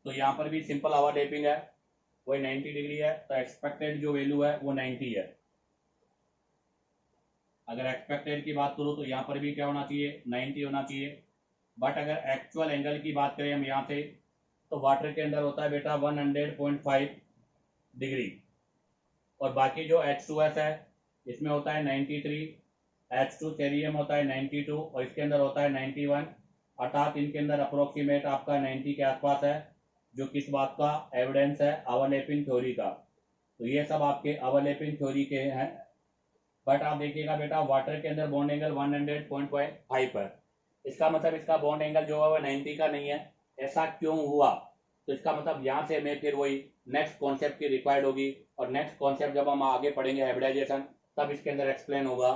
Speaker 1: तो यहाँ पर भी सिंपल ओवरलैपिंग है, वही 90 डिग्री है, तो एक्सपेक्टेड जो वैल्यू है वो 90 है। अगर एक्सपेक्टेड की बात करूँ तो यहाँ पर भी क्या होना चाहिए? 90 होना चाहिए। बट अगर एक्चुअल एंगल की बात करें हम यहाँ से, तो वाटर के अंदर होता है बेटा 100.5 डिग्री, और बाकी जो H2S है इसमें होता है 93, H2 सेरियम होता है 92 और इसके अंदर होता है 91, अर्थात इनके अंदर अप्रोक्सीमेट आपका 90 के आसपास है, जो किस बात का एविडेंस है? ओवरलैपिंग थ्योरी का। तो ये सब आपके ओवरलैपिंग थ्योरी के हैं। बट आप देखिएगा बेटा वाटर के अंदर बॉन्ड एंगल 100.5 है, इसका मतलब इसका बॉन्ड एंगल जो है वो 90 का नहीं है। ऐसा क्यों हुआ? तो इसका मतलब यहाँ से हमें फिर वही नेक्स्ट कॉन्सेप्ट की रिक्वायर्ड होगी, और नेक्स्ट कॉन्सेप्ट जब हम आगे पढ़ेंगे हाइब्रिडाइजेशन, तब इसके अंदर एक्सप्लेन होगा,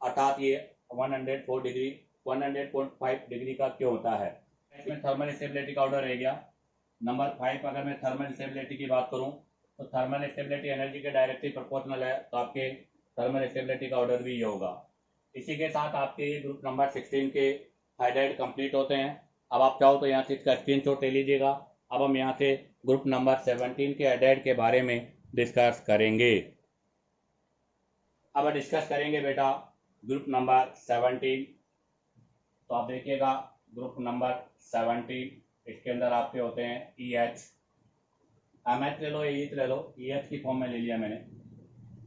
Speaker 1: अर्थात ये 104 डिग्री 100.5 डिग्री का क्यों होता है। इसमें थर्मल स्टेबिलिटी का ऑर्डर रह गया। नंबर 5 अगर मैं थर्मल स्टेबिलिटी की बात करूँ तो थर्मल स्टेबिलिटी एनर्जी के डायरेक्टली प्रोपोर्शनल है, तो आपके थर्मल स्टेबिलिटी का ऑर्डर भी ये होगा। इसी के साथ आपके ग्रुप नंबर 16 के हाइड्राइड कंप्लीट होते हैं। अब आप चाहो तो यहाँ से इसका स्क्रीनशॉट ले लीजिएगा। अब हम यहाँ से ग्रुप नंबर 17 के हाइड्राइड के बारे में डिस्कस करेंगे। अब डिस्कस करेंगे बेटा ग्रुप नंबर 17। तो आप देखिएगा ग्रुप नंबर 17, इसके अंदर आपके होते हैं EH, MH ले लो, EH ले लो, EH की फॉर्म में ले लिया मैंने,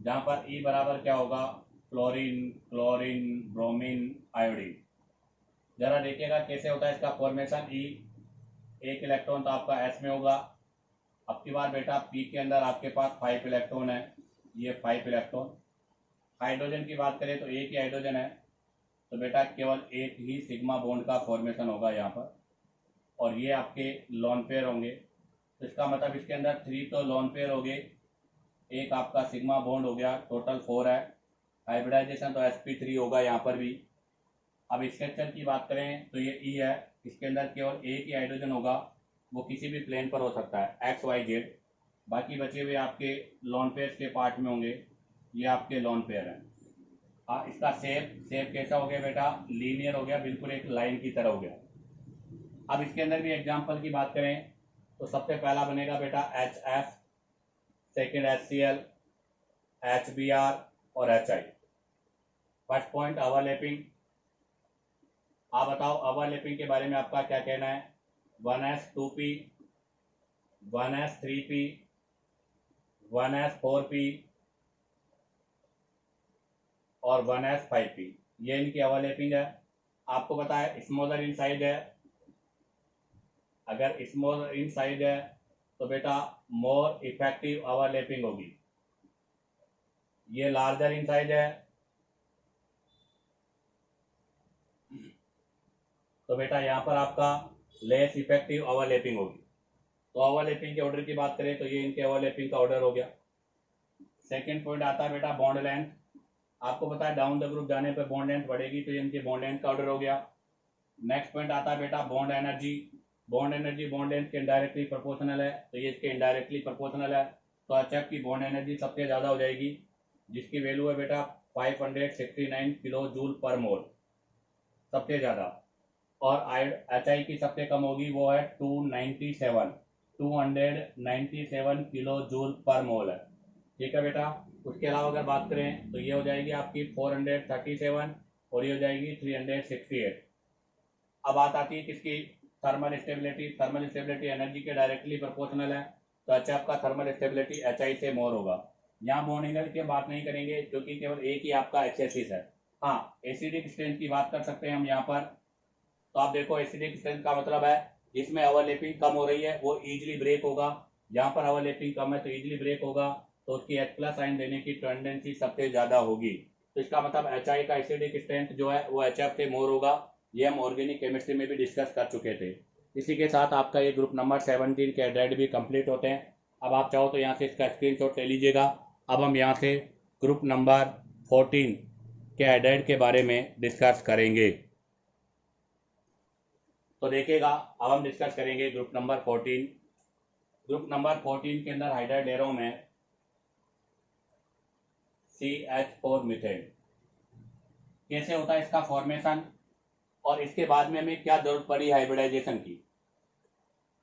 Speaker 1: जहाँ पर E बराबर क्या होगा? Fluorine, chlorine, bromine, iodine. जरा देखिएगा कैसे होता है इसका फॉर्मेशन। E एक इलेक्ट्रॉन तो आपका S में होगा। अब की बार बेटा P के अंदर आपके पास 5 इलेक्ट्रॉन है, ये 5 इलेक्ट्रॉन। हाइड्रोजन की बात करें तो एक ही हाइड्रोजन है, तो बेटा केवल एक ही सिग्मा बॉन्ड का फॉर्मेशन होगा यहाँ पर, और ये आपके लोन पेयर होंगे। तो इसका मतलब इसके अंदर 3 तो लोन पेयर हो गए, एक आपका सिग्मा बॉन्ड हो गया, टोटल 4 है। हाइब्रिडाइजेशन तो sp3 होगा यहाँ पर भी। अब स्ट्रक्चर की बात करें तो ये ई है, इसके अंदर केवल एक ही हाइड्रोजन होगा, वो किसी भी प्लेन पर हो सकता है एक्स वाई जेड। बाकी बचे हुए आपके लोन पेयर के पार्ट में होंगे, ये आपके लोन पेयर हैं। हाँ, इसका शेप कैसा हो गया बेटा, लीनियर हो गया, बिल्कुल एक लाइन की तरह हो गया। अब इसके अंदर भी एग्जाम्पल की बात करें तो सबसे पहला बनेगा बेटा H F, second HCl, HBr और HI। First point overlapping. आप बताओ ओवरलैपिंग के बारे में आपका क्या कहना है। 1s2p, 1s3p, 1s4p और 1s5p, ये इनकी ओवरलैपिंग है। आपको पता है स्मॉलर इन साइज है, अगर स्मॉलर इन साइज है तो बेटा मोर इफेक्टिव ओवरलैपिंग होगी। ये लार्जर इन साइज है तो बेटा यहाँ पर आपका लेस इफेक्टिव ओवरलैपिंग होगी। तो ओवरलैपिंग के ऑर्डर की बात करें तो ये इनके ओवरलैपिंग का ऑर्डर हो गया। सेकंड पॉइंट आता है बेटा बॉन्ड लेंथ। आपको पता है डाउन द ग्रुप जाने पर बॉन्ड लेंथ बढ़ेगी, तो ये इनके बॉन्ड लेंथ का ऑर्डर हो गया। नेक्स्ट पॉइंट आता है बेटा bond energy. Bond energy bond length के इनडायरेक्टली प्रोपोर्शनल है, तो ये इसके इनडायरेक्टली प्रोपोर्शनल है। तो HF की बॉन्ड एनर्जी सबसे ज़्यादा हो जाएगी, जिसकी वैल्यू है बेटा 569 किलो जूल पर मोल, सबसे ज़्यादा। और HI की सबसे कम होगी, वो है 297 किलो जूल पर मोल है। ठीक है बेटा। उसके अलावा अगर बात करें तो ये हो जाएगी आपकी 437 और ये हो जाएगी 368। अब बात आती है किसकी, thermal stability. Thermal stability energy के डायरेक्टली प्रोपोर्शनल है, तो HF का थर्मल स्टेबिलिटी HI से मोर होगा। यहाँ बॉन्डिंग की बात नहीं करेंगे क्योंकि केवल एक ही आपका HSIS है। हाँ, एसिडिक स्ट्रेंथ की बात कर सकते हैं हम यहाँ पर। तो आप देखो एसिडिक स्ट्रेंथ का मतलब है जिसमें ओवरलैपिंग कम हो रही है वो इजीली ब्रेक होगा। यहाँ पर ओवरलैपिंग कम है तो इजीली ब्रेक होगा, तो उसकी H+ साइन देने की टेंडेंसी सबसे ज्यादा होगी। तो इसका मतलब HI का एसिडिक स्ट्रेंथ जो है वो HF से मोर होगा। ये हम ऑर्गेनिक केमिस्ट्री में भी डिस्कस कर चुके थे। इसी के साथ आपका ये ग्रुप नंबर 17 के एड्राइड भी कंप्लीट होते हैं। अब आप चाहो तो यहाँ से इसका स्क्रीनशॉट ले लीजिएगा। अब हम यहाँ से ग्रुप नंबर 14 के एड्राइड के बारे में डिस्कस करेंगे। तो देखिएगा, अब हम डिस्कस करेंगे ग्रुप नंबर 14। ग्रुप नंबर 14 के अंदर हाइड्राइड ले रहा हूं मैं CH4 मीथेन। कैसे होता है इसका फॉर्मेशन और इसके बाद में हमें क्या जरूरत पड़ी हाइब्रिडाइजेशन की।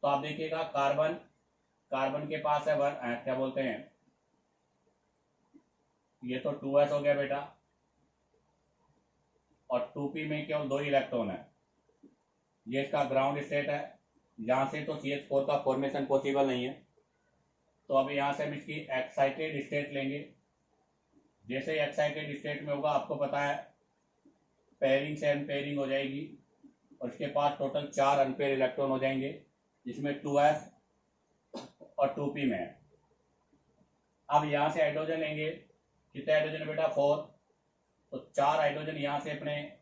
Speaker 1: तो आप देखिएगा कार्बन के पास है क्या बोलते हैं, ये तो 2s हो गया बेटा, और 2p में केवल 2 इलेक्ट्रॉन है। ये इसका ग्राउंड स्टेट है, यहाँ से तो CH4 का फॉर्मेशन पॉसिबल नहीं है। तो अब यहाँ से हम इसकी एक्साइटेड स्टेट लेंगे। जैसे एक्साइटेड स्टेट में होगा आपको पता है पेयरिंग से अनपेयरिंग हो जाएगी और इसके पास टोटल 4 अनपेयर इलेक्ट्रॉन हो जाएंगे, जिसमें 2s और 2p में है। अब यहाँ से हाइड्रोजन लेंगे, कितने हाइड्रोजन बेटा 4, तो 4 हाइड्रोजन यहाँ से अपने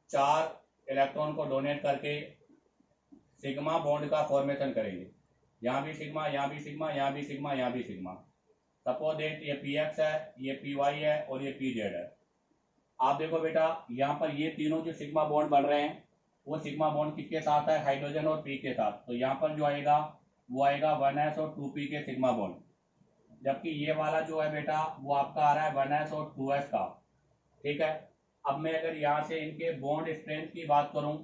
Speaker 1: 4 इलेक्ट्रॉन को डोनेट करके सिग्मा बॉन्ड का फॉर्मेशन करेंगे। यहाँ भी सिग्मा, यहाँ भी सिग्मा, यहाँ भी सिग्मा, यहाँ भी सिग्मा। सपोज दैट ये px है, ये py है और ये pz है। आप देखो बेटा यहाँ पर ये तीनों जो सिग्मा बॉन्ड बन रहे हैं वो सिग्मा बॉन्ड किसके साथ है, हाइड्रोजन और p के साथ। तो यहाँ पर जो आएगा वो आएगा 1s और 2p के सिग्मा बॉन्ड, जबकि ये वाला जो है बेटा वो आपका आ रहा है 1s और 2s का। ठीक है। अब मैं अगर यहाँ से इनके बॉन्ड स्ट्रेंथ की बात करूं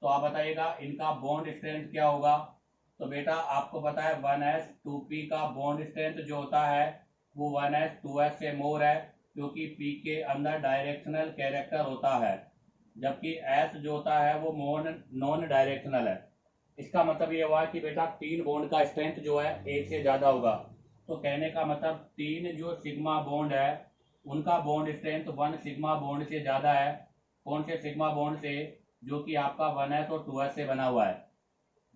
Speaker 1: तो आप बताइएगा इनका बॉन्ड स्ट्रेंथ क्या होगा। तो बेटा आपको पता है 1s 2p का बॉन्ड स्ट्रेंथ जो होता है वो 1s 2s से मोर है, क्योंकि p के अंदर डायरेक्शनल कैरेक्टर होता है, जबकि s जो होता है वो नॉन डायरेक्शनल है। इसका मतलब ये हुआ कि बेटा 3 बॉन्ड का स्ट्रेंथ जो है 1 से ज्यादा होगा। तो कहने का मतलब 3 जो सिग्मा बॉन्ड है उनका बॉन्ड स्ट्रेंथ 1 सिग्मा बॉन्ड से ज्यादा है। कौन से सिग्मा बॉन्ड से, जो कि आपका 1s और 2s से बना हुआ है।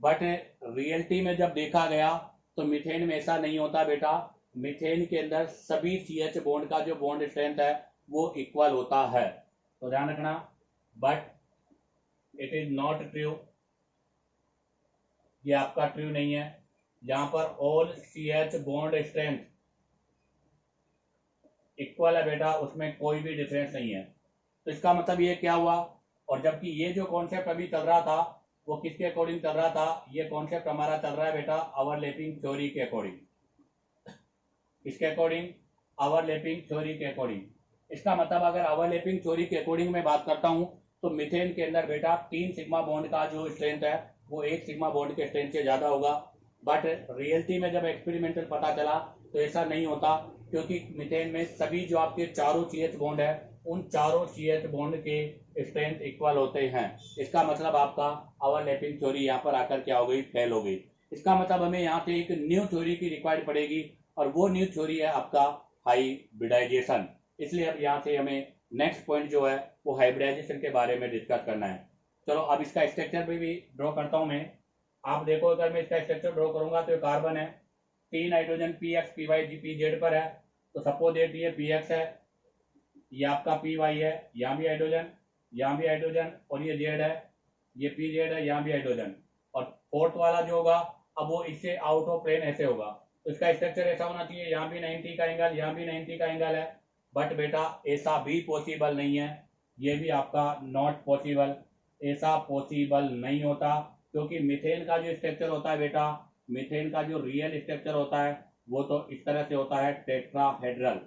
Speaker 1: बट रियलिटी में जब देखा गया तो मीथेन में ऐसा नहीं होता बेटा। मीथेन के अंदर सभी CH बॉन्ड का जो बॉन्ड स्ट्रेंथ है वो इक्वल होता है, तो ध्यान रखना। But it is not true, ये आपका ट्रू नहीं है। जहां पर all CH bond strength equal है बेटा, उसमें कोई भी डिफरेंस नहीं है। तो इसका मतलब ये क्या हुआ, और जबकि ये जो कॉन्सेप्ट अभी चल रहा था वो किसके अकॉर्डिंग चल रहा था, ये कॉन्सेप्ट हमारा चल रहा है बेटा ओवरलैपिंग थ्योरी के अकॉर्डिंग। इसके अकॉर्डिंग ओवरलैपिंग थ्योरी के अकॉर्डिंग। इसका मतलब अगर ओवरलैपिंग थ्योरी के अकॉर्डिंग मैं बात करता हूं तो मीथेन के अंदर बेटा 3 सिग्मा बॉन्ड का जो स्ट्रेंथ है वो 1 सिग्मा बॉन्ड के स्ट्रेंथ से ज्यादा होगा। बट रियलिटी में जब एक्सपेरिमेंटल पता चला तो ऐसा नहीं होता, क्योंकि मीथेन में सभी जो आपके चारों CH बॉन्ड है उन चारों CH बॉन्ड के स्ट्रेंथ इक्वल होते हैं। इसका मतलब आपका ओवरलैपिंग थ्योरी यहाँ पर आकर क्या हो गई, फेल हो गई। इसका मतलब हमें यहाँ पे एक न्यू थ्योरी की रिक्वायर्ड पड़ेगी, और वो न्यू थ्योरी है आपका हाइब्रिडाइजेशन। इसलिए अब यहाँ से हमें नेक्स्ट पॉइंट जो है वो हाइब्रिडाइजेशन के बारे में डिस्कस करना है। चलो अब इसका स्ट्रक्चर भी ड्रॉ करता हूं मैं। आप देखो अगर मैं इसका स्ट्रक्चर ड्रॉ करूंगा तो ये कार्बन है, 3 हाइड्रोजन PX PY PZ पर है। तो सपोज दैट ये PX है, ये आपका PY है, यहाँ भी हाइड्रोजन, यहाँ भी हाइड्रोजन, और ये Z है, ये PZ है, यहाँ भी हाइड्रोजन। और फोर्थ वाला जो होगा अब वो इससे आउट ऑफ प्लेन ऐसे होगा। तो इसका स्ट्रक्चर ऐसा होना चाहिए, यहाँ भी 90 का एंगल, यहाँ भी 90 का एंगल है। बट बेटा ऐसा भी पॉसिबल नहीं है, ये भी आपका नॉट पॉसिबल, ऐसा पॉसिबल नहीं होता। क्योंकि मीथेन का जो स्ट्रक्चर होता है बेटा, मीथेन का जो रियल स्ट्रक्चर होता है वो तो इस तरह से होता है, टेट्राहेड्रल।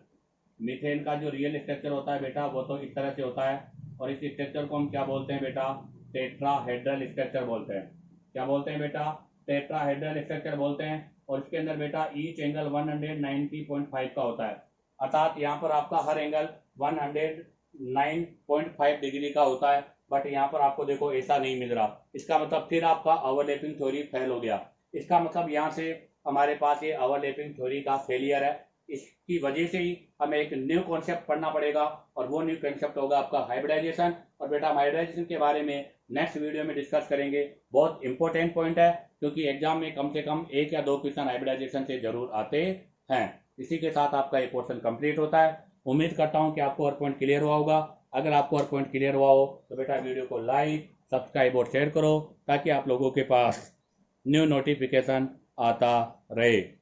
Speaker 1: मीथेन का जो रियल स्ट्रक्चर होता है बेटा वो तो इस तरह से होता है, और इस स्ट्रक्चर को हम क्या बोलते हैं बेटा, टेट्राहेड्रल स्ट्रक्चर बोलते हैं। क्या बोलते हैं बेटा, टेट्राहेड्रल स्ट्रक्चर बोलते हैं। और इसके अंदर बेटा ईच एंगल 190.5 का होता है, अर्थात यहाँ पर आपका हर एंगल 109.5 डिग्री का होता है। बट यहाँ पर आपको देखो ऐसा नहीं मिल रहा, इसका मतलब फिर आपका ओवरलैपिंग थ्योरी फेल हो गया। इसका मतलब यहाँ से हमारे पास ये ओवरलैपिंग थ्योरी का फेलियर है। इसकी वजह से ही हमें एक न्यू कॉन्सेप्ट पढ़ना पड़ेगा, और वो न्यू कॉन्सेप्ट होगा आपका हाइब्रिडाइजेशन। और बेटा हम हाइब्रिडाइजेशन के बारे में नेक्स्ट वीडियो में डिस्कस करेंगे। बहुत इंपॉर्टेंट पॉइंट है, क्योंकि एग्जाम में कम से कम 1 या 2 क्वेश्चन हाइब्रिडाइजेशन से जरूर आते हैं। इसी के साथ आपका ये पोर्शन कंप्लीट होता है। उम्मीद करता हूं कि आपको हर पॉइंट क्लियर हुआ होगा। अगर आपको हर पॉइंट क्लियर हुआ हो तो बेटा वीडियो को लाइक, सब्सक्राइब और शेयर करो, ताकि आप लोगों के पास न्यू नोटिफिकेशन आता रहे।